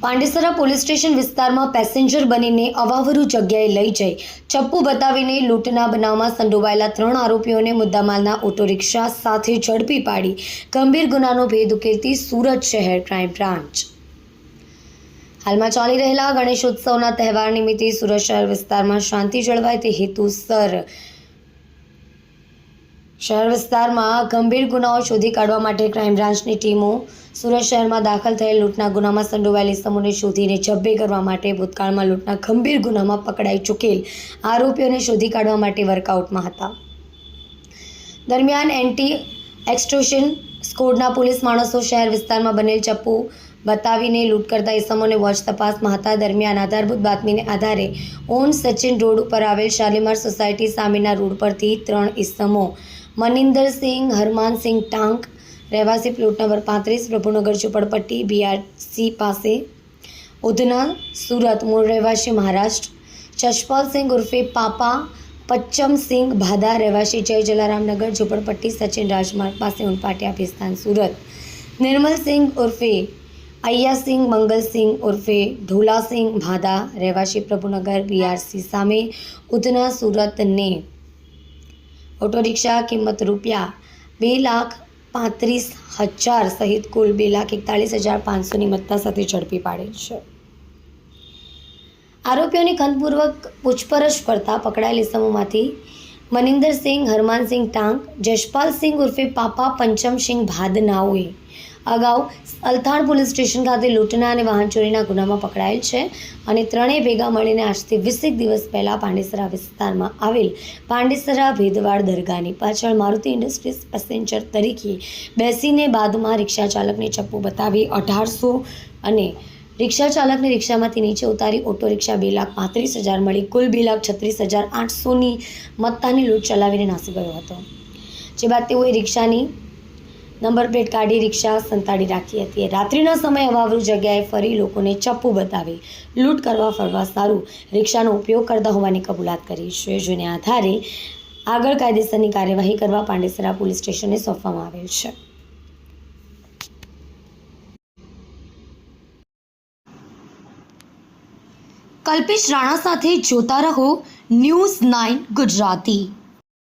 Pandesara police station વિસ્તારમાં passenger બનીને અવાવરૂ જગ્યાએ લઈ જઈ ચપ્પુ બતાવીને લૂંટના બનાવમાં સંડોવાયેલા 3 આરોપીઓને મુદ્દામાલના ઓટો રિક્ષા સાથે ઝડપી પાડી ગંભીર ગુનાનો ભેદ ઉકેલતી સુરત શહેર ક્રાઇમ બ્રાન્ચ। હાલમાં ચાલી રહેલા ગણેશોત્સવના તહેવાર નિમિત્તે સુરત શહેર વિસ્તારમાં શાંતિ જળવાય તે હેતુસર શહેર વિસ્તારમાં ગંભીર ગુનાઓ શોધી કાઢવા માટે ક્રાઇમ બ્રાન્ચની ટીમો સુરત શહેરમાં દાખલ થયેલ લૂંટના ગુનામાં સંડોવાયેલી સમૂહને શોધીને જબ્બે કરવા માટે ભૂતકાળમાં લૂંટના ગંભીર ગુનામાં પકડાઈ ચૂકેલ આરોપીઓને શોધી કાઢવા માટે વર્કઆઉટમાં હતા। દરમિયાન એન્ટી એક્સટોર્શન સ્કોડના પોલીસ માણસો શહેર વિસ્તારમાં બનેલ ચપ્પુ બતાવીને લૂંટ કરતા ઇસમોને વોચ તપાસમાં હતા। દરમિયાન આધારભૂત બાતમીને આધારે ઓન સચિન રોડ ઉપર આવેલ શાલીમાર સોસાયટી સામેના રોડ પરથી 3 ઇસમો મનિંદરસિંહ હરમાનસિંહ ટાંક રહેવાસી પ્લોટ નંબર 35 પ્રભુનગર ઝુંપડપટ્ટી BRC પાસે ઉધના સુરત મૂળ રહેવાસી મહારાષ્ટ્ર જશપાલસિંહ ઉર્ફે પાપા પચ્ચમસિંહ ભાદા રહેવાસી જય જલારામનગર ઝુંપડપટ્ટી સચિન રાજમાર્ગ પાસે ઉનપાટિયા ભિસ્તાન સુરત નિર્મલસિંહ ઉર્ફે અય્યાસિંહ મંગલસિંહ ઉર્ફે ઢોલાસિંહ ભાદા રહેવાસી પ્રભુનગર BRC સામે ઉધના સુરતને ઓટો રિક્ષા કિંમત ₹2,35,000 સહિત કુલ 2,41,500ની મત્તા સાથે ઝડપી પાડેલ છે। આરોપીઓની ખંતપૂર્વક પૂછપરછ કરતા પકડાયેલ ઇસમોમાંથી મનિંદરસિંહ હરમાનસિંહ ટાંક જશપાલસિંહ ઉર્ફે પાપા પંચમસિંહ ભાદનાઓએ અગાઉ અલથાણ પોલીસ સ્ટેશન ખાતે લૂંટના અને વાહન ચોરીના ગુનામાં પકડાયેલ છે અને ત્રણેય ભેગા મળીને આજથી 20 દિવસ પહેલા પાંડેસરા વિસ્તારમાં આવેલ પાંડેસરા ભેદવાડ દરગાહની પાછળ મારુતિ ઇન્ડસ્ટ્રીઝ પેસેન્જર તરીકે બેસીને બાદમાં રિક્ષા ચાલકને ચપ્પુ બતાવી 1800 અને રિક્ષા ચાલકને રિક્ષામાંથી નીચે ઉતારી ઓટો રિક્ષા 2,35,000 મળી કુલ 2,36,800ની મત્તાની લૂંટ ચલાવીને નાસી ગયો હતો। જે બાદ તેઓએ રિક્ષાની નંબર પ્લેટ કાઢી રિક્ષા સંતાડી રાખી હતી। રાત્રિના સમયે અવાવરૂ જગ્યાએ ફરી લોકોને ચપ્પુ બતાવી લૂંટ કરવા ફરવા સારું રિક્ષાનો ઉપયોગ કરતા હોવાની કબૂલાત કરી છે, જેને આધારે આગળ કાયદેસરની કાર્યવાહી કરવા પાંડેસરા પોલીસ સ્ટેશનને સોંપવામાં આવેલ છે। કલ્પેશ રાણા સાથે જોતા રહો News 9 ગુજરાતી।